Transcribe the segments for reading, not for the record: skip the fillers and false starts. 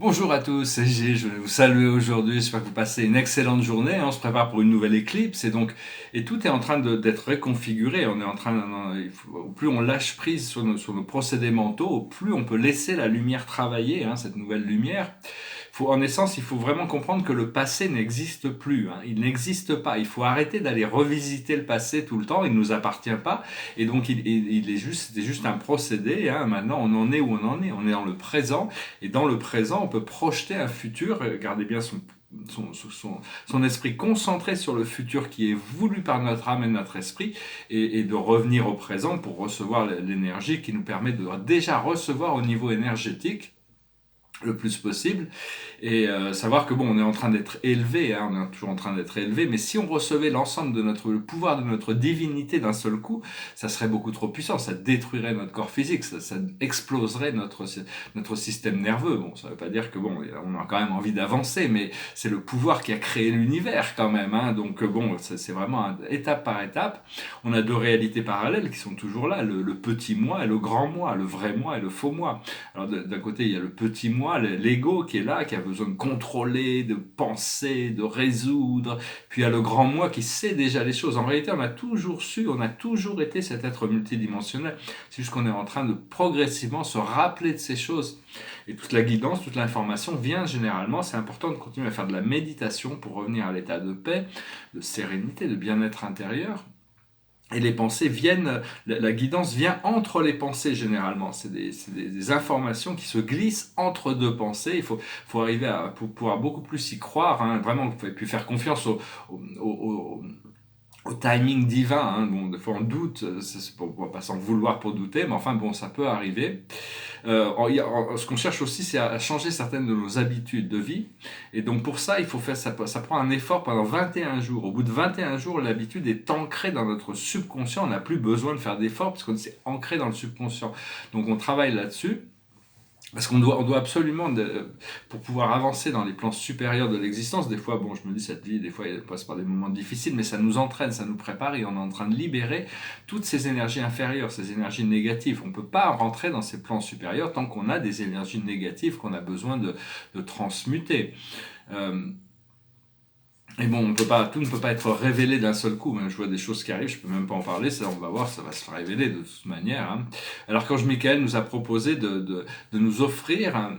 Bonjour à tous, c'est G, je vais vous saluer aujourd'hui, j'espère que vous passez une excellente journée, on se prépare pour une nouvelle éclipse et tout est en train d'être réconfiguré, on est en train, plus on lâche prise sur nos procédés mentaux, plus on peut laisser la lumière travailler, cette nouvelle lumière. En essence, il faut vraiment comprendre que le passé n'existe plus, il n'existe pas, il faut arrêter d'aller revisiter le passé tout le temps, il ne nous appartient pas, et donc c'était juste un procédé, maintenant on en est où on est dans le présent, et dans le présent, on peut projeter un futur, gardez bien son esprit concentré sur le futur qui est voulu par notre âme et notre esprit, et de revenir au présent pour recevoir l'énergie qui nous permet de déjà recevoir au niveau énergétique le plus possible, et savoir que on est en train d'être élevé, on est toujours en train d'être élevé, mais si on recevait l'ensemble de le pouvoir de notre divinité d'un seul coup, ça serait beaucoup trop puissant, ça détruirait notre corps physique, ça exploserait notre système nerveux. Bon, ça veut pas dire que on a quand même envie d'avancer, mais c'est le pouvoir qui a créé l'univers quand même, donc c'est vraiment étape par étape. On a deux réalités parallèles qui sont toujours là, le petit moi et le grand moi, le vrai moi et le faux moi. Alors d'un côté, il y a le petit moi, l'ego qui est là, qui a besoin de contrôler, de penser, de résoudre. Puis il y a le grand moi qui sait déjà les choses. En réalité, on a toujours su, on a toujours été cet être multidimensionnel. C'est juste qu'on est en train de progressivement se rappeler de ces choses. Et toute la guidance, toute l'information vient généralement. C'est important de continuer à faire de la méditation pour revenir à l'état de paix, de sérénité, de bien-être intérieur. Et les pensées viennent, la guidance vient entre les pensées généralement. C'est des informations qui se glissent entre deux pensées. Faut arriver à pouvoir beaucoup plus y croire, vraiment, vous pouvez plus faire confiance au timing divin. Des fois on doute, on ne va pas s'en vouloir pour douter, mais enfin ça peut arriver. Ce qu'on cherche aussi, c'est à changer certaines de nos habitudes de vie. Et donc pour ça, il faut faire ça prend un effort pendant 21 jours. Au bout de 21 jours, l'habitude est ancrée dans notre subconscient. On n'a plus besoin de faire d'efforts parce qu'on s'est ancré dans le subconscient. Donc on travaille là-dessus. Parce qu'on doit absolument, pour pouvoir avancer dans les plans supérieurs de l'existence, des fois, je me dis, cette vie, des fois, elle passe par des moments difficiles, mais ça nous entraîne, ça nous prépare, et on est en train de libérer toutes ces énergies inférieures, ces énergies négatives. On ne peut pas rentrer dans ces plans supérieurs tant qu'on a des énergies négatives qu'on a besoin de transmuter. Et tout ne peut pas être révélé d'un seul coup. Même je vois des choses qui arrivent, je peux même pas en parler. Ça, on va voir, ça va se révéler de toute manière. Alors qu'Ange Michael nous a proposé de nous offrir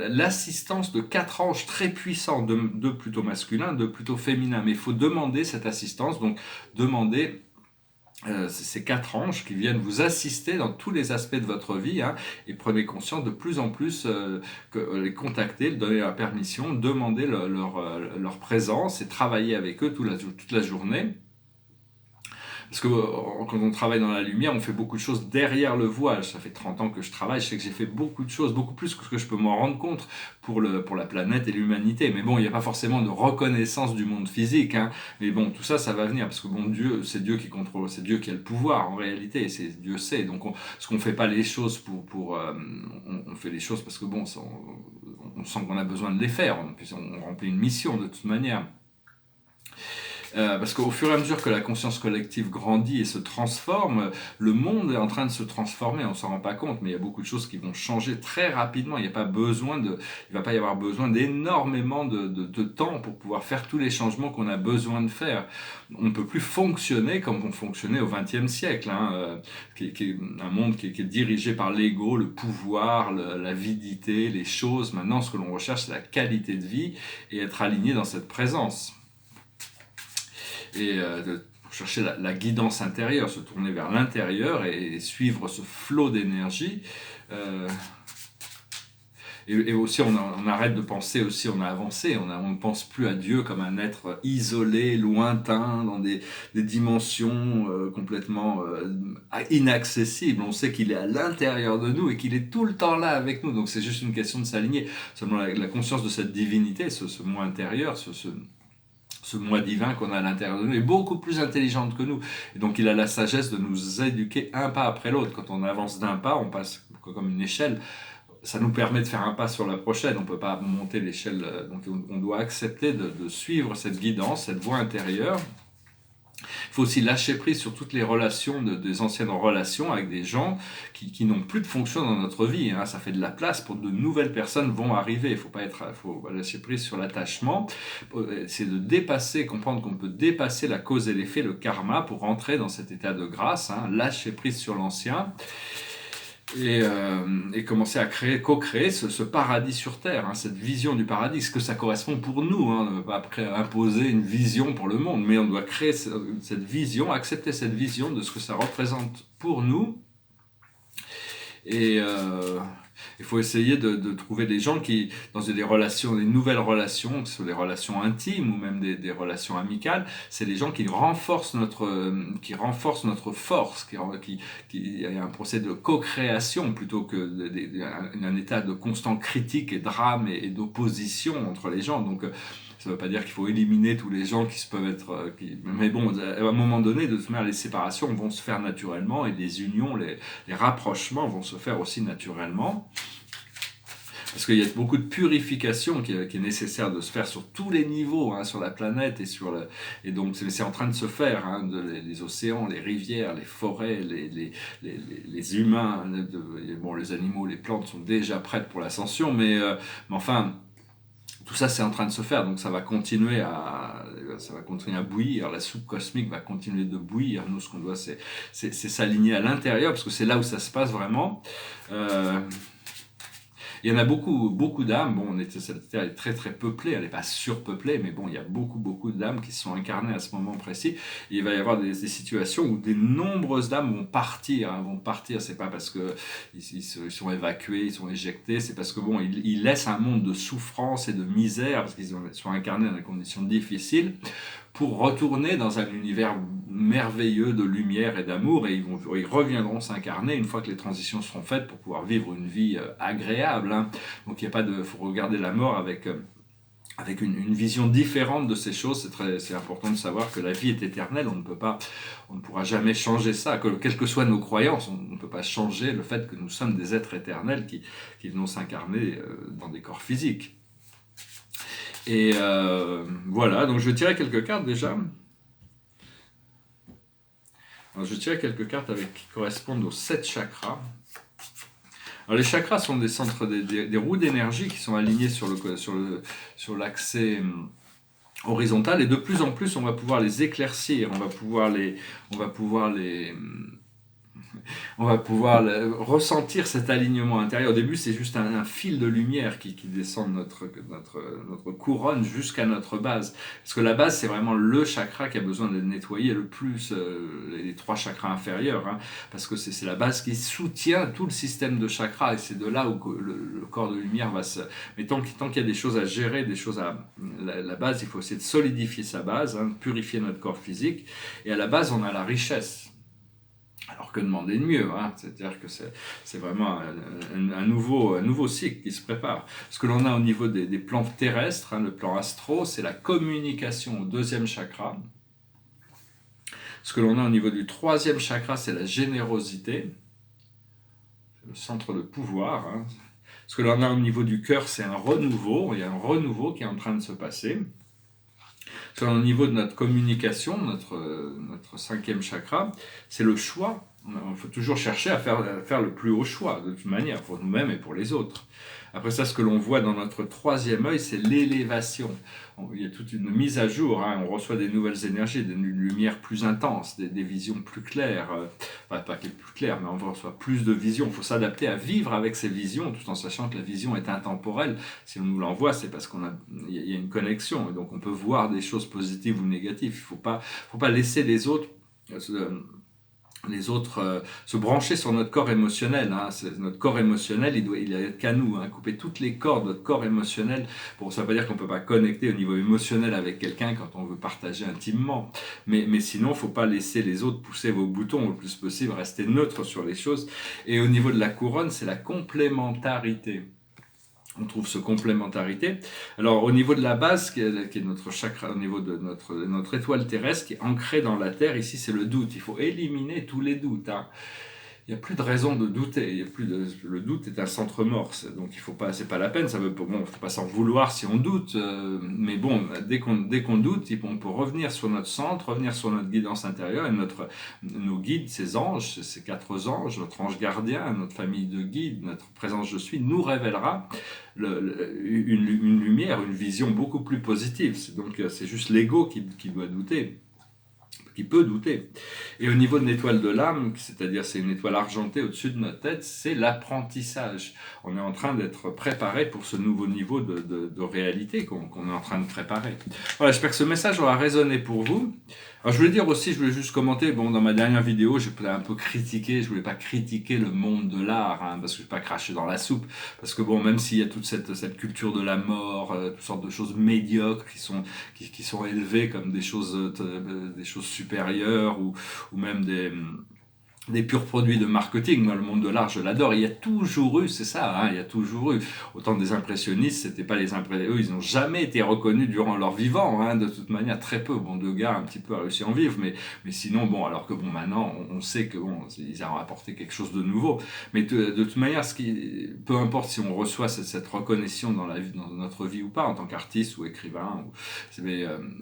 l'assistance de 4 anges très puissants, deux plutôt masculins, deux plutôt féminins. Mais il faut demander cette assistance, donc demander ces 4 anges qui viennent vous assister dans tous les aspects de votre vie, et prenez conscience de plus en plus que les contacter, donner la permission, demander leur présence et travailler avec eux toute la journée. Parce que quand on travaille dans la lumière, on fait beaucoup de choses derrière le voile. Ça fait 30 ans que je travaille, je sais que j'ai fait beaucoup de choses, beaucoup plus que ce que je peux m'en rendre compte pour la planète et l'humanité. Mais il n'y a pas forcément de reconnaissance du monde physique. Mais tout ça, ça va venir. Parce que Dieu, c'est Dieu qui contrôle, c'est Dieu qui a le pouvoir en réalité. Et Dieu sait. Donc, parce qu'on ne fait pas les choses on fait les choses parce que on sent qu'on a besoin de les faire. On remplit une mission de toute manière. Parce qu'au fur et à mesure que la conscience collective grandit et se transforme, le monde est en train de se transformer, on ne s'en rend pas compte, mais il y a beaucoup de choses qui vont changer très rapidement. Il va pas y avoir besoin d'énormément de temps pour pouvoir faire tous les changements qu'on a besoin de faire. On ne peut plus fonctionner comme on fonctionnait au XXe siècle, qui est un monde qui est dirigé par l'ego, le pouvoir, l'avidité, les choses. Maintenant, ce que l'on recherche, c'est la qualité de vie et être aligné dans cette présence. Et pour chercher la guidance intérieure, se tourner vers l'intérieur et suivre ce flot d'énergie. Et aussi, on arrête de penser aussi, on a avancé, on ne pense plus à Dieu comme un être isolé, lointain, dans des dimensions complètement inaccessibles. On sait qu'il est à l'intérieur de nous et qu'il est tout le temps là avec nous. Donc c'est juste une question de s'aligner. Seulement la conscience de cette divinité, ce moi intérieur, ce moi divin qu'on a à l'intérieur de nous est beaucoup plus intelligente que nous. Et donc il a la sagesse de nous éduquer un pas après l'autre. Quand on avance d'un pas, on passe comme une échelle. Ça nous permet de faire un pas sur la prochaine. On ne peut pas monter l'échelle. Donc on doit accepter de suivre cette guidance, cette voie intérieure. Il faut aussi lâcher prise sur toutes les relations, des anciennes relations avec des gens qui n'ont plus de fonction dans notre vie, hein. Ça fait de la place pour de nouvelles personnes vont arriver. Faut lâcher prise sur l'attachement. C'est de dépasser, comprendre qu'on peut dépasser la cause et l'effet, le karma, pour rentrer dans cet état de grâce, hein. Lâcher prise sur l'ancien. Et commencer à co-créer ce paradis sur Terre, hein, cette vision du paradis, ce que ça correspond pour nous, hein. On ne veut pas imposer une vision pour le monde, mais on doit créer cette vision, accepter cette vision de ce que ça représente pour nous. Et il faut essayer de trouver des gens qui, dans des relations, des nouvelles relations, que ce soit des relations intimes ou même des relations amicales, c'est des gens qui renforcent notre force, il y a un procès de co-création plutôt que un état de constant critique et drame et d'opposition entre les gens. Donc, ça ne veut pas dire qu'il faut éliminer tous les gens qui se peuvent être... Mais bon, à un moment donné, de toute manière, les séparations vont se faire naturellement et les unions, les rapprochements vont se faire aussi naturellement. Parce qu'il y a beaucoup de purification qui est nécessaire de se faire sur tous les niveaux, hein, sur la planète et donc c'est en train de se faire, hein, les océans, les rivières, les forêts, les humains, bon, les animaux, les plantes sont déjà prêtes pour l'ascension, mais enfin... Tout ça, c'est en train de se faire, donc ça va continuer à bouillir. La soupe cosmique va continuer de bouillir. Nous, ce qu'on doit, c'est s'aligner à l'intérieur, parce que c'est là où ça se passe vraiment. Il y en a beaucoup d'âmes. Bon, cette terre est très très peuplée, elle n'est pas surpeuplée, mais bon, il y a beaucoup d'âmes qui sont incarnées à ce moment précis. Et il va y avoir des situations où des nombreuses âmes vont partir. C'est pas parce que ils sont évacués, ils sont éjectés, c'est parce que bon, ils laissent un monde de souffrance et de misère parce qu'ils sont incarnés dans des conditions difficiles, pour retourner dans un univers merveilleux de lumière et d'amour, et ils reviendront s'incarner une fois que les transitions seront faites pour pouvoir vivre une vie agréable, hein. Donc il faut regarder la mort avec une vision différente de ces choses. C'est important de savoir que la vie est éternelle, on ne pourra jamais changer ça, quelles que soient nos croyances, on ne peut pas changer le fait que nous sommes des êtres éternels qui venons s'incarner dans des corps physiques. Et voilà, donc je vais tirer quelques cartes déjà. Alors, je vais tirer quelques cartes qui correspondent aux 7 chakras. Alors, les chakras sont des centres, des roues d'énergie qui sont alignées sur l'accès horizontal, et de plus en plus on va pouvoir les éclaircir, on va pouvoir ressentir cet alignement intérieur. Au début, c'est juste un fil de lumière qui descend de notre couronne jusqu'à notre base. Parce que la base, c'est vraiment le chakra qui a besoin d'être nettoyé le plus, les 3 chakras inférieurs, hein, parce que c'est la base qui soutient tout le système de chakras, et c'est de là où le corps de lumière va se... Mais tant qu'il y a des choses à gérer, la base, il faut essayer de solidifier sa base, hein, purifier notre corps physique, et à la base, on a la richesse. Alors que demander de mieux, hein? C'est-à-dire que c'est vraiment un nouveau cycle qui se prépare. Ce que l'on a au niveau des plans terrestres, hein, le plan astro, c'est la communication au 2e chakra. Ce que l'on a au niveau du 3e chakra, c'est la générosité, c'est le centre de pouvoir, hein. Ce que l'on a au niveau du cœur, c'est un renouveau, il y a un renouveau qui est en train de se passer. Au niveau de notre communication, notre 5e chakra, c'est le choix. Il faut toujours chercher à faire le plus haut choix, de toute manière, pour nous-mêmes et pour les autres. Après ça, ce que l'on voit dans notre 3e œil, c'est l'élévation. Il y a toute une mise à jour, hein. On reçoit des nouvelles énergies, des lumières plus intenses, des visions plus claires. Enfin, pas plus claires, mais on reçoit plus de visions. Il faut s'adapter à vivre avec ces visions, tout en sachant que la vision est intemporelle. Si on nous l'envoie, c'est parce qu'il y a une connexion, et donc on peut voir des choses positives ou négatives. Il ne faut pas laisser les autres se brancher sur notre corps émotionnel, hein. Notre corps émotionnel, il n'y a qu'à nous, hein. Couper toutes les cordes de notre corps émotionnel. Bon, ça ne veut pas dire qu'on ne peut pas connecter au niveau émotionnel avec quelqu'un quand on veut partager intimement, mais sinon, il ne faut pas laisser les autres pousser vos boutons le plus possible, rester neutre sur les choses. Et au niveau de la couronne, c'est la complémentarité. On trouve ce complémentarité. Alors, au niveau de la base, qui est notre chakra, au niveau de notre étoile terrestre, qui est ancrée dans la Terre, ici, c'est le doute. Il faut éliminer tous les doutes, hein. il y a plus de raison de douter. Il y a plus de, le doute est un centre mort. Donc il faut pas, c'est pas la peine. Ça veut, bon, faut pas s'en vouloir si on doute. Mais bon, dès qu'on doute, on peut revenir sur notre centre, revenir sur notre guidance intérieure et nos guides, ces anges, ces quatre anges, notre ange gardien, notre famille de guides, notre présence je suis, nous révélera une lumière, une vision beaucoup plus positive. Donc c'est juste l'ego qui doit douter, qui peut douter. Et au niveau de l'étoile de l'âme, c'est-à-dire c'est une étoile argentée au-dessus de notre tête, c'est l'apprentissage. On est en train d'être préparé pour ce nouveau niveau de réalité qu'on est en train de préparer. Voilà, j'espère que ce message aura résonné pour vous. Alors je voulais dire aussi, je voulais juste commenter, bon, dans ma dernière vidéo, j'ai un peu critiqué, je voulais pas critiquer le monde de l'art, hein, parce que je vais pas cracher dans la soupe, parce que bon, même s'il y a toute cette culture de la mort, toutes sortes de choses médiocres qui sont élevées comme des choses supérieures, ou même des purs produits de marketing. Moi, le monde de l'art, je l'adore. Il y a toujours eu, c'est ça, hein, il y a toujours eu. Autant des impressionnistes, c'était pas les impressionnistes. Eux, ils n'ont jamais été reconnus durant leur vivant, hein, de toute manière, très peu. Bon, deux gars, un petit peu, a réussi à en vivre, mais sinon, bon, alors que bon, maintenant, on sait que bon, ils ont apporté quelque chose de nouveau. Mais de toute manière, peu importe si on reçoit cette reconnaissance dans notre vie ou pas, en tant qu'artiste ou écrivain,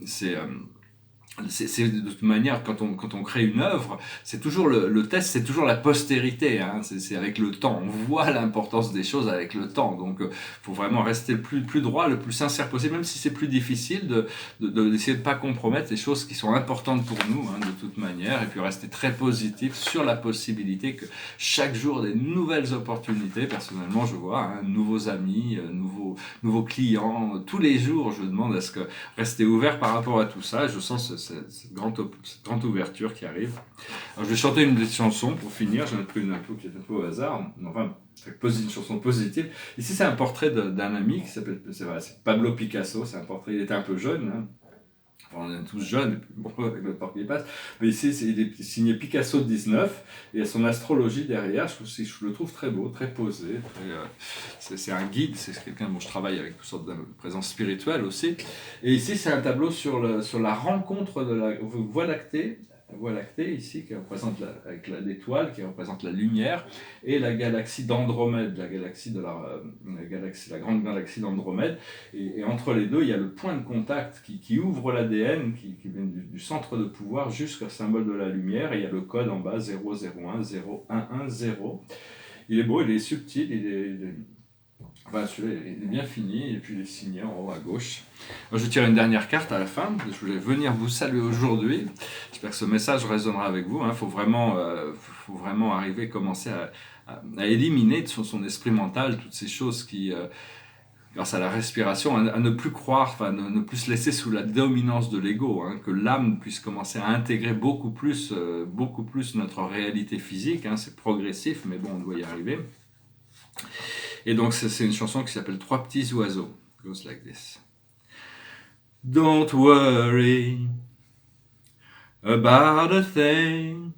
c'est de toute manière, quand on crée une œuvre, c'est toujours le test, c'est toujours la postérité, hein, c'est avec le temps. On voit l'importance des choses avec le temps. Donc, faut vraiment rester le plus droit, le plus sincère possible, même si c'est plus difficile d'essayer de pas compromettre les choses qui sont importantes pour nous, hein, de toute manière, et puis rester très positif sur la possibilité que chaque jour des nouvelles opportunités. Personnellement, je vois, hein, nouveaux amis, nouveaux clients. Tous les jours, je demande à ce que rester ouvert par rapport à tout ça. Je sens cette grande ouverture qui arrive. Alors, je vais chanter une petite chanson pour finir. J'en ai pris une qui est un peu au hasard. Enfin, une chanson positive. Ici, c'est un portrait d'un ami qui s'appelle, c'est Pablo Picasso. C'est un portrait, il était un peu jeune, hein. Enfin, on est tous jeunes, et puis bon, avec le temps qui passe. Mais ici, il est signé Picasso 19, et il y a son astrologie derrière. Je le trouve très beau, très posé. C'est un guide, c'est quelqu'un dont je travaille avec toutes sortes de présences spirituelles aussi. Et ici, c'est un tableau sur la rencontre de la Voie lactée ici, qui représente avec l'étoile, qui représente la lumière, et la galaxie d'Andromède, la grande galaxie d'Andromède. Et entre les deux, il y a le point de contact qui ouvre l'ADN, qui vient du centre de pouvoir jusqu'au symbole de la lumière, et il y a le code en bas, 0010110. Il est beau, il est subtil, enfin, celui-là, il est bien fini, et puis il est signé en haut à gauche. Alors, je tire une dernière carte à la fin. Je voulais venir vous saluer aujourd'hui. J'espère que ce message résonnera avec vous. Il faut vraiment arriver, commencer à éliminer de son esprit mental toutes ces choses qui, grâce à la respiration, à ne plus croire, enfin, ne plus se laisser sous la dominance de l'ego, hein, que l'âme puisse commencer à intégrer beaucoup plus notre réalité physique, hein. C'est progressif, mais bon, on doit y arriver. Et donc, c'est une chanson qui s'appelle Trois petits oiseaux. It goes like this. Don't worry about a thing,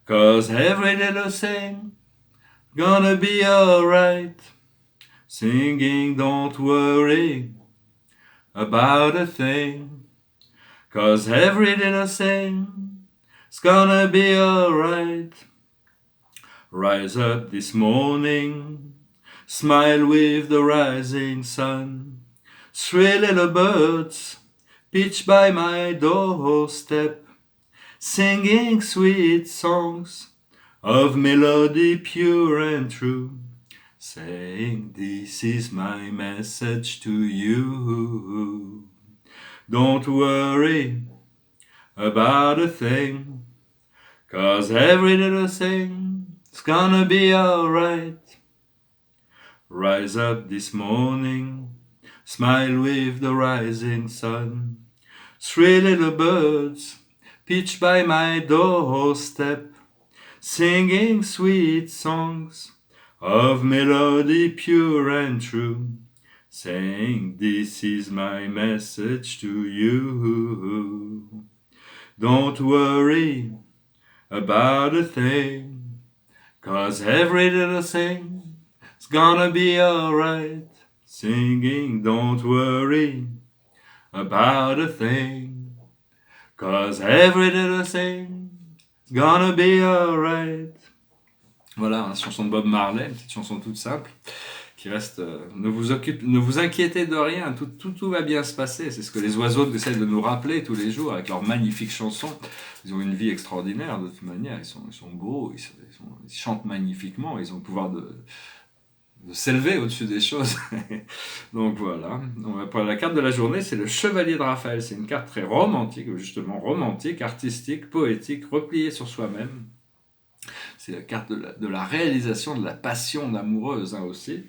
'cause every little thing gonna be alright. Singing, don't worry about a thing, 'cause every little thing is gonna be alright. Rise up this morning, smile with the rising sun. Three little birds pitch by my doorstep, singing sweet songs of melody pure and true, saying, this is my message to you. Don't worry about a thing, 'cause every little thing is gonna be alright. Rise up this morning, smile with the rising sun. Three little birds pitch by my doorstep, singing sweet songs of melody pure and true, saying, this is my message to you. Don't worry about a thing, 'cause every little thing is gonna be alright. Singing, don't worry about a thing, 'cause every little thing is gonna be alright. Voilà, une chanson de Bob Marley, une petite chanson toute simple, qui reste, ne vous inquiétez de rien, tout va bien se passer. C'est ce que les oiseaux essaient de nous rappeler tous les jours avec leurs magnifiques chansons. Ils ont une vie extraordinaire de toute manière, ils sont beaux, ils chantent magnifiquement, ils ont le pouvoir de s'élever au-dessus des choses. Donc voilà. Donc, pour la carte de la journée, c'est le Chevalier de Raphaël. C'est une carte très romantique, justement romantique, artistique, poétique, repliée sur soi-même. C'est la carte de la réalisation de la passion amoureuse, hein, aussi.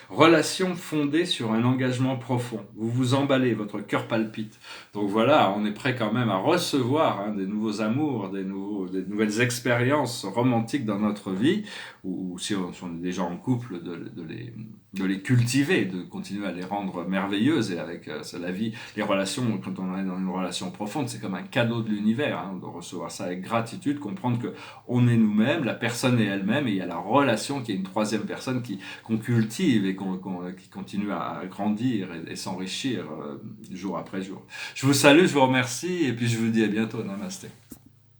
Relation fondée sur un engagement profond. Vous vous emballez, votre cœur palpite. Donc voilà, on est prêt quand même à recevoir, hein, des nouveaux amours, des nouvelles expériences romantiques dans notre vie, ou si on est déjà en couple, de les cultiver, de continuer à les rendre merveilleuses. Et avec la vie, les relations, quand on est dans une relation profonde, c'est comme un cadeau de l'univers, hein, de recevoir ça avec gratitude, comprendre que on est nous-mêmes, la personne est elle-même, et il y a la relation qui est une troisième personne qu'on cultive et qui continue à grandir et s'enrichir jour après jour. Je vous salue, je vous remercie, et puis je vous dis à bientôt. Namasté.